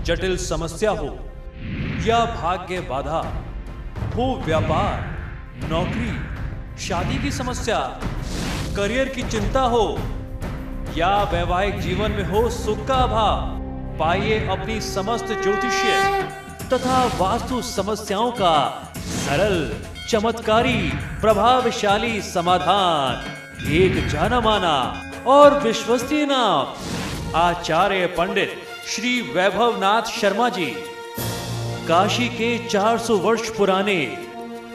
जटिल समस्या हो या भाग्य बाधा हो, व्यापार, नौकरी, शादी की समस्या, करियर की चिंता हो या वैवाहिक जीवन में हो सुख का अभाव, पाइए अपनी समस्त ज्योतिषीय तथा वास्तु समस्याओं का सरल, चमत्कारी, प्रभावशाली समाधान। एक जाना माना और विश्वसनीय नाम, आचार्य पंडित श्री वैभवनाथ शर्मा जी, काशी के 400 वर्ष पुराने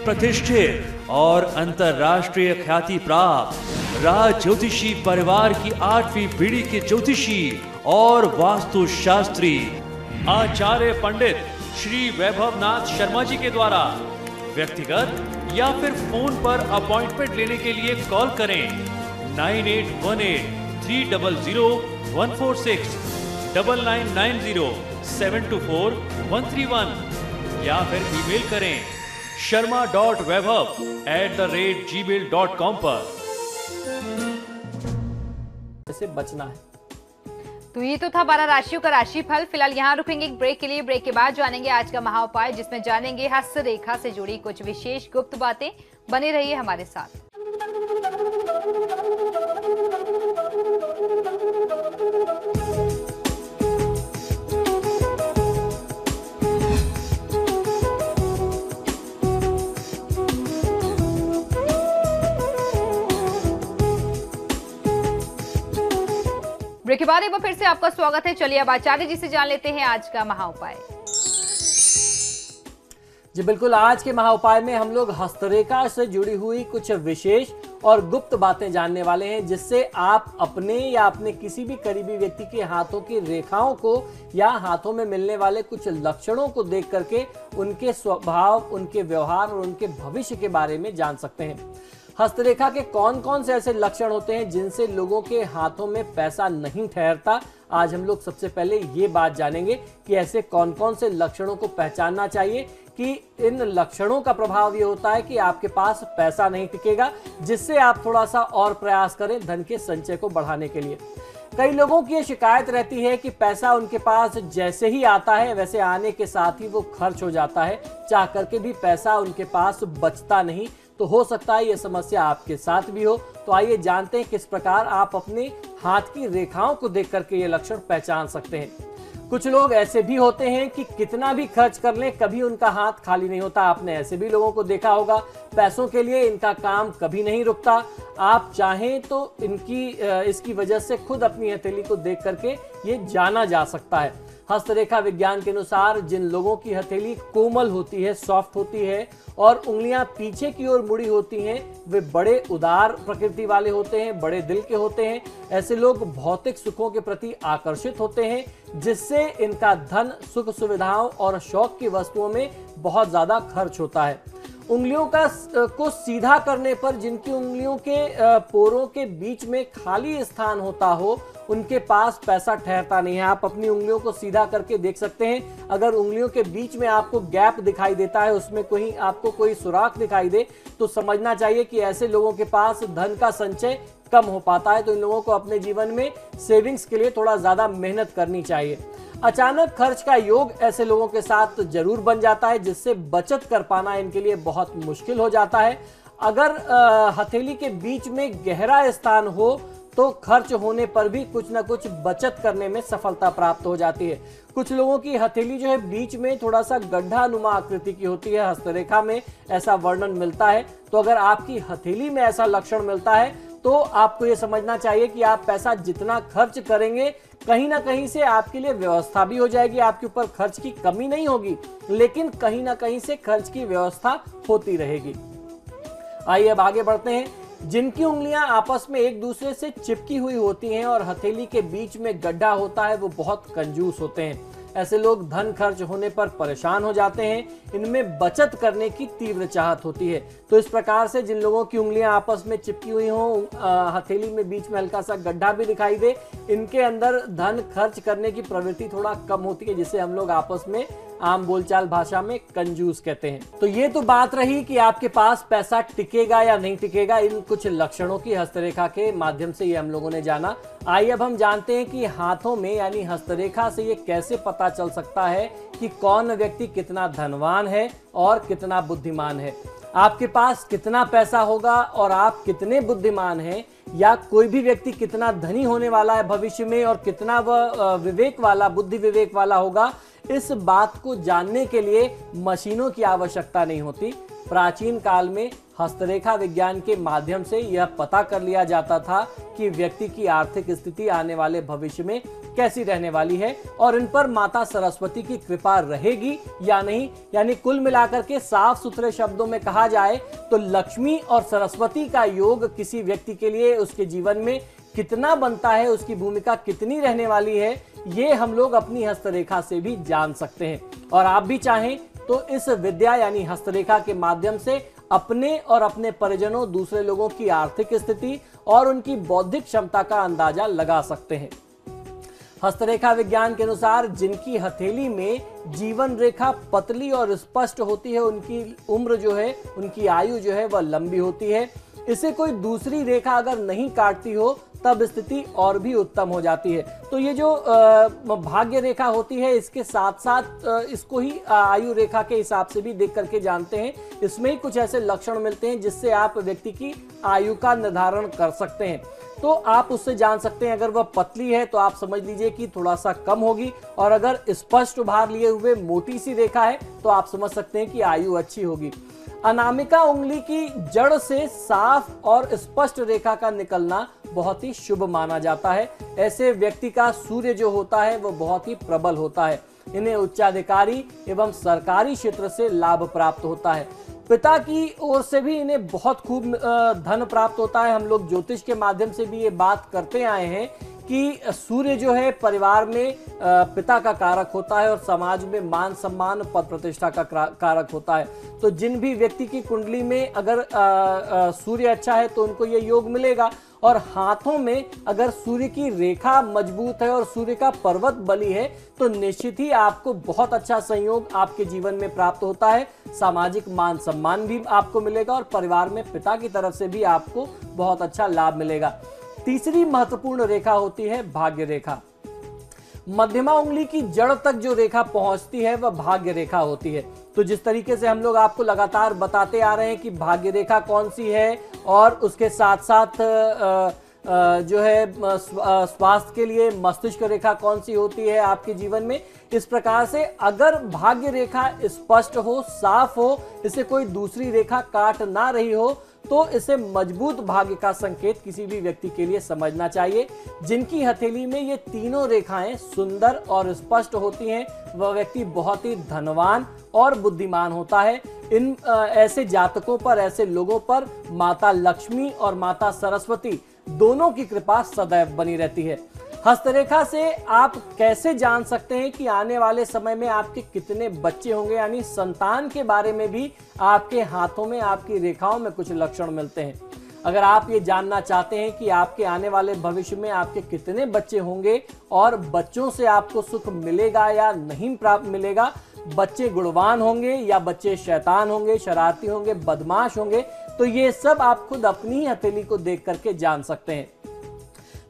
प्रतिष्ठित और अंतरराष्ट्रीय ख्याति प्राप्त राज ज्योतिषी परिवार की 8वीं पीढ़ी के ज्योतिषी और वास्तु शास्त्री आचार्य पंडित श्री वैभवनाथ शर्मा जी के द्वारा व्यक्तिगत या फिर फोन पर अपॉइंटमेंट लेने के लिए कॉल करें 9818300146, 9990724131 या फिर ईमेल करें sharma.vaibhav@gmail.com पर। से बचना है। तो ये तो था 12 राशियों का राशिफल। फिलहाल यहाँ रुकेंगे एक ब्रेक के लिए। ब्रेक के बाद जानेंगे आज का महाउपाय, जिसमें जानेंगे हस्त रेखा से जुड़ी कुछ विशेष गुप्त बातें। बने रहिए हमारे साथ। ब्रेक के बाद एक बार फिर से आपका स्वागत है। चलिए अब आचार्य जी से जान लेते हैं आज का महाउपाय। जी बिल्कुल, आज के महाउपाय में हम लोग हस्तरेखा से जुड़ी हुई कुछ विशेष और गुप्त बातें जानने वाले हैं, जिससे आप अपने या अपने किसी भी करीबी व्यक्ति के हाथों की रेखाओं को या हाथों में मिलने वाले कुछ लक्षणों को देख करके उनके स्वभाव, उनके व्यवहार और उनके भविष्य के बारे में जान सकते हैं। हस्तरेखा के कौन कौन से ऐसे लक्षण होते हैं जिनसे लोगों के हाथों में पैसा नहीं ठहरता, आज हम लोग सबसे पहले ये बात जानेंगे कि ऐसे कौन कौन से लक्षणों को पहचानना चाहिए कि इन लक्षणों का प्रभाव ये होता है कि आपके पास पैसा नहीं टिकेगा, जिससे आप थोड़ा सा और प्रयास करें धन के संचय को बढ़ाने के लिए। कई लोगों की ये शिकायत रहती है कि पैसा उनके पास जैसे ही आता है वैसे आने के साथ ही वो खर्च हो जाता है, चाह करके भी पैसा उनके पास बचता नहीं। तो हो सकता है ये समस्या आपके साथ भी हो। तो आइए जानते हैं किस प्रकार आप अपने हाथ की रेखाओं को देख करके ये लक्षण पहचान सकते हैं। कुछ लोग ऐसे भी होते हैं कि कितना भी खर्च कर लें कभी उनका हाथ खाली नहीं होता। आपने ऐसे भी लोगों को देखा होगा। पैसों के लिए इनका काम कभी नहीं रुकता। आप चाहें तो इसकी वजह से खुद अपनी हथेली को देख करके ये जाना जा सकता है। हस्तरेखा विज्ञान के अनुसार जिन लोगों की हथेली कोमल होती है, सॉफ्ट होती है और उंगलियां पीछे की ओर मुड़ी होती हैं, वे बड़े उदार प्रकृति वाले होते हैं, बड़े दिल के होते हैं। ऐसे लोग भौतिक सुखों के प्रति आकर्षित होते हैं, जिससे इनका धन, सुख सुविधाओं और शौक की वस्तुओं में बहुत ज्यादा खर्च होता है। उंगलियों को सीधा करने पर जिनकी उंगलियों के पोरों के बीच में खाली स्थान होता हो, उनके पास पैसा ठहरता नहीं है। आप अपनी उंगलियों को सीधा करके देख सकते हैं। अगर उंगलियों के बीच में आपको गैप दिखाई देता है, उसमें आपको कोई सुराख दिखाई दे, तो समझना चाहिए कि ऐसे लोगों के पास धन का संचय कम हो पाता है। तो इन लोगों को अपने जीवन में सेविंग्स के लिए थोड़ा ज्यादा मेहनत करनी चाहिए। अचानक खर्च का योग ऐसे लोगों के साथ जरूर बन जाता है, जिससे बचत कर पाना इनके लिए बहुत मुश्किल हो जाता है। अगर हथेली के बीच में गहरा स्थान हो तो खर्च होने पर भी कुछ ना कुछ बचत करने में सफलता प्राप्त हो जाती है। कुछ लोगों की हथेली जो है बीच में थोड़ा सा गड्ढा नुमा आकृति की होती है, हस्तरेखा में ऐसा वर्णन मिलता है। तो अगर आपकी हथेली में ऐसा लक्षण मिलता है तो आपको ये समझना चाहिए कि आप पैसा जितना खर्च करेंगे कहीं ना कहीं से आपके लिए व्यवस्था भी हो जाएगी, आपके ऊपर खर्च की कमी नहीं होगी, लेकिन कहीं ना कहीं से खर्च की व्यवस्था होती रहेगी। आइए अब आगे बढ़ते हैं। जिनकी उंगलियां आपस में एक दूसरे से चिपकी हुई होती हैं और हथेली के बीच में गड्ढा होता है, वो बहुत कंजूस होते हैं। ऐसे लोग धन खर्च होने पर परेशान हो जाते हैं। इनमें बचत करने की तीव्र चाहत होती है। तो इस प्रकार से जिन लोगों की उंगलियां आपस में चिपकी हुई हों, हथेली में बीच में हल्का सा गड्ढा भी दिखाई दे, इनके अंदर धन खर्च करने की प्रवृत्ति थोड़ा कम होती है, जिसे हम लोग आपस में आम बोलचाल भाषा में कंजूस कहते हैं। तो ये तो बात रही कि आपके पास पैसा टिकेगा या नहीं टिकेगा, इन कुछ लक्षणों की हस्तरेखा के माध्यम से ये हम लोगों ने जाना। आइए अब हम जानते हैं कि हाथों में यानी हस्तरेखा से ये कैसे पता चल सकता है कि कौन व्यक्ति कितना धनवान है और कितना बुद्धिमान है। आपके पास कितना पैसा होगा और आप कितने बुद्धिमान हैं, या कोई भी व्यक्ति कितना धनी होने वाला है भविष्य में और कितना वह विवेक वाला, बुद्धि विवेक वाला होगा, इस बात को जानने के लिए मशीनों की आवश्यकता नहीं होती। प्राचीन काल में हस्तरेखा विज्ञान के माध्यम से यह पता कर लिया जाता था कि व्यक्ति की आर्थिक स्थिति आने वाले भविष्य में कैसी रहने वाली है और इन पर माता सरस्वती की कृपा रहेगी या नहीं। यानी कुल मिलाकर के साफ सुथरे शब्दों में कहा जाए तो लक्ष्मी और सरस्वती का योग किसी व्यक्ति के लिए उसके जीवन में कितना बनता है, उसकी भूमिका कितनी रहने वाली है, ये हम लोग अपनी हस्तरेखा से भी जान सकते हैं। और आप भी चाहें तो इस विद्या यानी हस्तरेखा के माध्यम से अपने और अपने परिजनों, दूसरे लोगों की आर्थिक स्थिति और उनकी बौद्धिक क्षमता का अंदाजा लगा सकते हैं। हस्तरेखा विज्ञान के अनुसार जिनकी हथेली में जीवन रेखा पतली और स्पष्ट होती है, उनकी उम्र जो है, उनकी आयु जो है वह लंबी होती है। इसे कोई दूसरी रेखा अगर नहीं काटती हो तब स्थिति और भी उत्तम हो जाती है। तो ये जो भाग्य रेखा होती है, इसके साथ साथ इसको ही आयु रेखा के हिसाब से भी देख करके जानते हैं। इसमें ही कुछ ऐसे लक्षण मिलते हैं जिससे आप व्यक्ति की आयु का निर्धारण कर सकते हैं। तो आप उससे जान सकते हैं, अगर वह पतली है तो आप समझ लीजिए कि थोड़ा सा कम होगी, और अगर स्पष्ट उभार लिए हुए मोटी सी रेखा है तो आप समझ सकते हैं कि आयु अच्छी होगी। अनामिका उंगली की जड़ से साफ और स्पष्ट रेखा का निकलना बहुत ही शुभ माना जाता है। ऐसे व्यक्ति का सूर्य जो होता है वह बहुत ही प्रबल होता है। इन्हें उच्चाधिकारी एवं सरकारी क्षेत्र से लाभ प्राप्त होता है। पिता की ओर से भी इन्हें बहुत खूब धन प्राप्त होता है। हम लोग ज्योतिष के माध्यम से भी ये बात करते आए हैं कि सूर्य जो है परिवार में पिता का कारक होता है और समाज में मान सम्मान, पद प्रतिष्ठा का कारक होता है। तो जिन भी व्यक्ति की कुंडली में अगर सूर्य अच्छा है तो उनको ये योग मिलेगा। और हाथों में अगर सूर्य की रेखा मजबूत है और सूर्य का पर्वत बली है तो निश्चित ही आपको बहुत अच्छा संयोग आपके जीवन में प्राप्त होता है। सामाजिक मान सम्मान भी आपको मिलेगा और परिवार में पिता की तरफ से भी आपको बहुत अच्छा लाभ मिलेगा। तीसरी महत्वपूर्ण रेखा होती है भाग्य रेखा। मध्यमा उंगली की जड़ तक जो रेखा पहुंचती है वह भाग्य रेखा होती है। तो जिस तरीके से हम लोग आपको लगातार बताते आ रहे हैं कि भाग्य रेखा कौन सी है और उसके साथ साथ जो है स्वास्थ्य के लिए मस्तिष्क रेखा कौन सी होती है आपके जीवन में, इस प्रकार से अगर भाग्य रेखा स्पष्ट हो, साफ हो, इसे कोई दूसरी रेखा काट ना रही हो तो इसे मजबूत भाग्य का संकेत किसी भी व्यक्ति के लिए समझना चाहिए। जिनकी हथेली में ये तीनों रेखाएं सुंदर और स्पष्ट होती हैं वह व्यक्ति बहुत ही धनवान और बुद्धिमान होता है। इन ऐसे जातकों पर, ऐसे लोगों पर माता लक्ष्मी और माता सरस्वती दोनों की कृपा सदैव बनी रहती है। हस्तरेखा से आप कैसे जान सकते हैं कि आने वाले समय में आपके कितने बच्चे होंगे, यानी संतान के बारे में भी आपके हाथों में, आपकी रेखाओं में कुछ लक्षण मिलते हैं। अगर आप ये जानना चाहते हैं कि आपके आने वाले भविष्य में आपके कितने बच्चे होंगे और बच्चों से आपको सुख मिलेगा या नहीं प्राप्त मिलेगा, बच्चे गुणवान होंगे या बच्चे शैतान होंगे, शरारती होंगे, बदमाश होंगे, तो ये सब आप खुद अपनी हथेली को देख करके जान सकते हैं।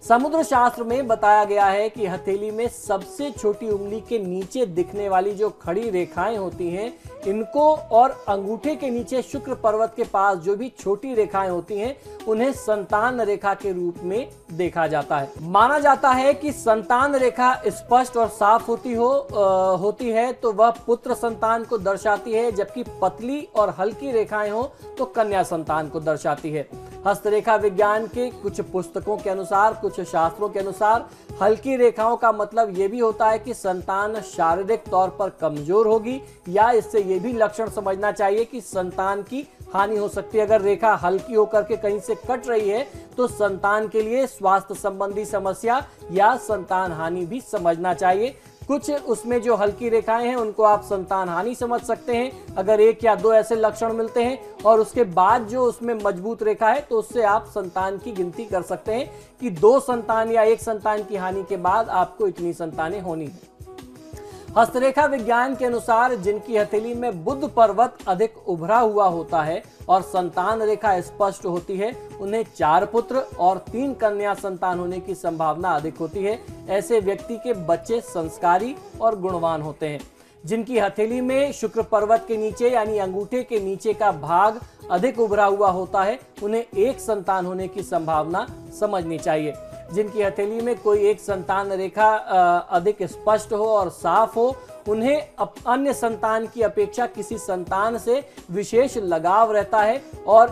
समुद्र शास्त्र में बताया गया है कि हथेली में सबसे छोटी उंगली के नीचे दिखने वाली जो खड़ी रेखाएं होती हैं, इनको और अंगूठे के नीचे शुक्र पर्वत के पास जो भी छोटी रेखाएं होती हैं, उन्हें संतान रेखा के रूप में देखा जाता है। माना जाता है कि संतान रेखा स्पष्ट और साफ होती है तो वह पुत्र संतान को दर्शाती है, जबकि पतली और हल्की रेखाएं हो तो कन्या संतान को दर्शाती है। हस्तरेखा विज्ञान के कुछ पुस्तकों के अनुसार, कुछ शास्त्रों के अनुसार हल्की रेखाओं का मतलब यह भी होता है कि संतान शारीरिक तौर पर कमजोर होगी, या इससे यह भी लक्षण समझना चाहिए कि संतान की हानि हो सकती है। अगर रेखा हल्की होकर के कहीं से कट रही है तो संतान के लिए स्वास्थ्य संबंधी समस्या या संतान हानि भी समझना चाहिए। कुछ उसमें जो हल्की रेखाएं हैं उनको आप संतान हानि समझ सकते हैं अगर एक या दो ऐसे लक्षण मिलते हैं, और उसके बाद जो उसमें मजबूत रेखा है तो उससे आप संतान की गिनती कर सकते हैं कि 2 संतान या 1 संतान की हानि के बाद आपको इतनी संतानें होनी है। हस्तरेखा विज्ञान के अनुसार जिनकी हथेली में बुध पर्वत अधिक उभरा हुआ होता है और संतान रेखा स्पष्ट होती है, उन्हें 4 पुत्र और 3 कन्या संतान होने की संभावना अधिक होती है। ऐसे व्यक्ति के बच्चे संस्कारी और गुणवान होते हैं। जिनकी हथेली में शुक्र पर्वत के नीचे यानी अंगूठे के नीचे का भाग अधिक उभरा हुआ होता है, उन्हें 1 संतान होने की संभावना समझनी चाहिए। जिनकी हथेली में कोई एक संतान रेखा अधिक स्पष्ट हो और साफ हो, उन्हें अन्य संतान की अपेक्षा किसी संतान से विशेष लगाव रहता है और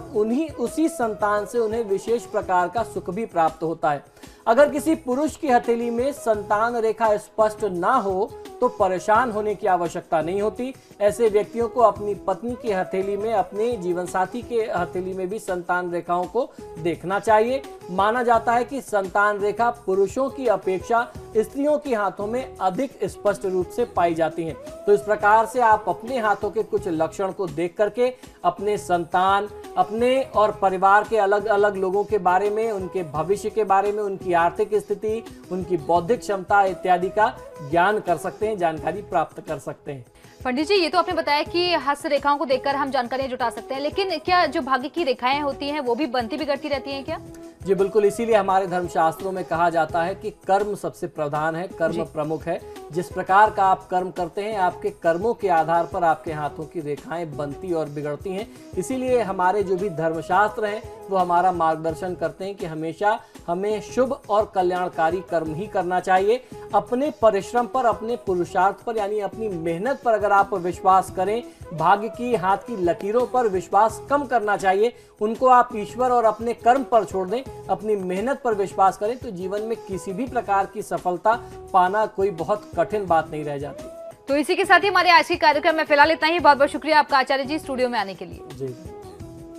उसी संतान से उन्हें विशेष प्रकार का सुख भी प्राप्त होता है। अगर किसी पुरुष की हथेली में संतान रेखा स्पष्ट ना हो तो परेशान होने की आवश्यकता नहीं होती। ऐसे व्यक्तियों को अपनी पत्नी की हथेली में, अपने जीवन साथी के हथेली में भी संतान रेखाओं को देखना चाहिए। माना जाता है कि संतान रेखा पुरुषों की अपेक्षा स्त्रियों के हाथों में अधिक स्पष्ट रूप से पाई जाती हैं। तो इस प्रकार से आप अपने हाथों के कुछ लक्षण को देख करके अपने संतान, अपने और परिवार के अलग अलग लोगों के बारे में, उनके भविष्य के बारे में, उनकी आर्थिक स्थिति, उनकी बौद्धिक क्षमता इत्यादि का ज्ञान कर सकते हैं, जानकारी प्राप्त कर सकते हैं। पंडित जी, ये तो आपने बताया कि हस्त रेखाओं को देखकर हम जानकारियां जुटा सकते हैं, लेकिन क्या जो भाग्य की रेखाएं होती हैं वो भी बनती बिगड़ती रहती हैं क्या? जी बिल्कुल, इसीलिए हमारे धर्मशास्त्रों में कहा जाता है कि कर्म सबसे प्रधान है, कर्म प्रमुख है। जिस प्रकार का आप कर्म करते हैं, आपके कर्मों के आधार पर आपके हाथों की रेखाएं बनती और बिगड़ती हैं। इसीलिए हमारे जो भी धर्मशास्त्र हैं वो हमारा मार्गदर्शन करते हैं कि हमेशा हमें शुभ और कल्याणकारी कर्म ही करना चाहिए। अपने परिश्रम पर, अपने पुरुषार्थ पर यानी अपनी मेहनत पर अगर आप विश्वास करें, भाग्य की हाथ की लकीरों पर विश्वास कम करना चाहिए। उनको आप ईश्वर और अपने कर्म पर छोड़ दें, अपनी मेहनत पर विश्वास करें तो जीवन में किसी भी प्रकार की सफलता पाना कोई बहुत कठिन बात नहीं रह जाती। तो इसी के साथ ही हमारे आज के कार्यक्रम में फिलहाल इतना ही। बहुत बहुत शुक्रिया आपका आचार्य जी स्टूडियो में आने के लिए। जी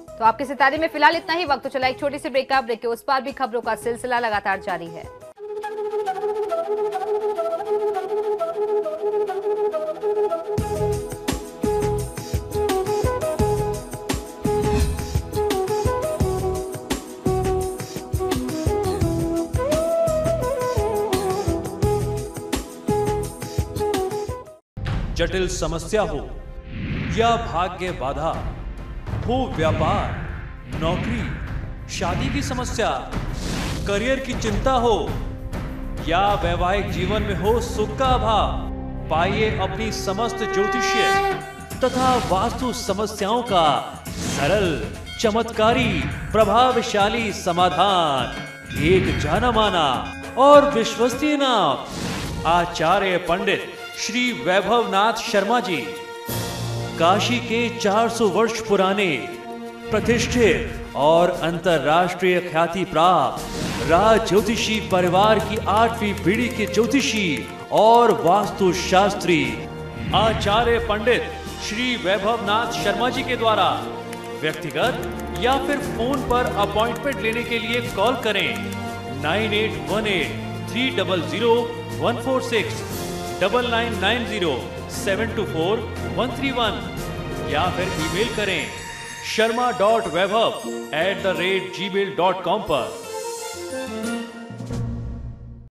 तो आपके सितारे में फिलहाल इतना ही। वक्त तो चला एक छोटी सी ब्रेक का। ब्रेक के उस पार भी खबरों का सिलसिला लगातार जारी है। जटिल समस्या हो या भाग्य बाधा हो, व्यापार, नौकरी, शादी की समस्या, करियर की चिंता हो या वैवाहिक जीवन में हो सुख का अभाव, पाइए अपनी समस्त ज्योतिषीय तथा वास्तु समस्याओं का सरल, चमत्कारी, प्रभावशाली समाधान। एक जाना माना और विश्वसनीय नाम, आचार्य पंडित श्री वैभवनाथ शर्मा जी, काशी के 400 वर्ष पुराने प्रतिष्ठित और अंतरराष्ट्रीय ख्याति प्राप्त राज ज्योतिषी परिवार की 8वीं पीढ़ी के ज्योतिषी और वास्तु शास्त्री आचार्य पंडित श्री वैभवनाथ शर्मा जी के द्वारा व्यक्तिगत या फिर फोन पर अपॉइंटमेंट लेने के लिए कॉल करें 9818 300 146 9990 724 131 या फिर ईमेल करें sharma.vaibhav@gmail.com पर।